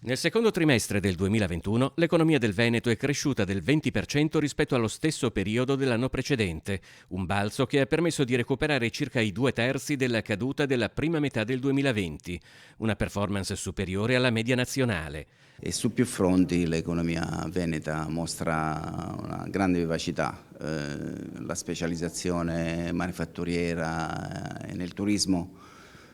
Nel secondo trimestre del 2021 l'economia del Veneto è cresciuta del 20% rispetto allo stesso periodo dell'anno precedente, un balzo che ha permesso di recuperare circa i 2/3 della caduta della prima metà del 2020, una performance superiore alla media nazionale. E su più fronti l'economia veneta mostra una grande vivacità, la specializzazione manifatturiera e nel turismo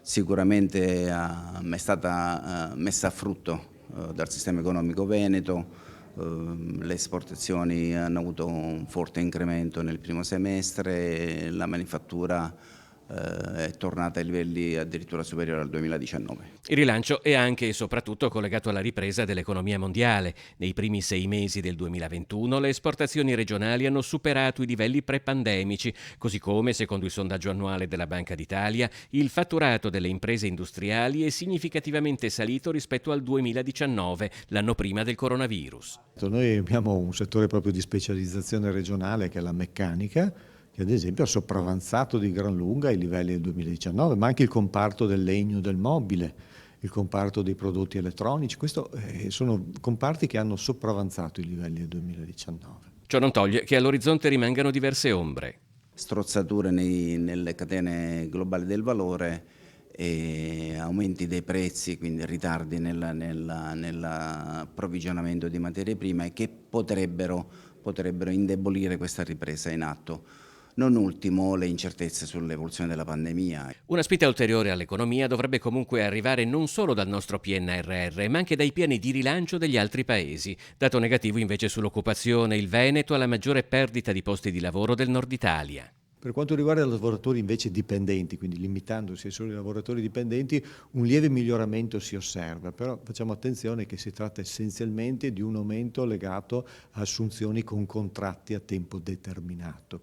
sicuramente è stata messa a frutto dal sistema economico veneto. Le esportazioni hanno avuto un forte incremento nel primo semestre, la manifattura è tornata ai livelli addirittura superiori al 2019. Il rilancio è anche e soprattutto collegato alla ripresa dell'economia mondiale. Nei primi 6 mesi del 2021 le esportazioni regionali hanno superato i livelli pre-pandemici, così come, secondo il sondaggio annuale della Banca d'Italia, il fatturato delle imprese industriali è significativamente salito rispetto al 2019, l'anno prima del coronavirus. Noi abbiamo un settore proprio di specializzazione regionale che è la meccanica, che ad esempio ha sopravanzato di gran lunga i livelli del 2019, ma anche il comparto del legno, del mobile, il comparto dei prodotti elettronici. Questo sono comparti che hanno sopravanzato i livelli del 2019. Ciò non toglie che all'orizzonte rimangano diverse ombre. Strozzature nelle catene globali del valore e aumenti dei prezzi, quindi ritardi nell'approvvigionamento di materie prime che potrebbero indebolire questa ripresa in atto. Non ultimo le incertezze sull'evoluzione della pandemia. Una spinta ulteriore all'economia dovrebbe comunque arrivare non solo dal nostro PNRR, ma anche dai piani di rilancio degli altri paesi. Dato negativo invece sull'occupazione, il Veneto ha la maggiore perdita di posti di lavoro del nord Italia. Per quanto riguarda i lavoratori invece dipendenti, quindi limitandosi ai soli lavoratori dipendenti, un lieve miglioramento si osserva, però facciamo attenzione che si tratta essenzialmente di un aumento legato a assunzioni con contratti a tempo determinato.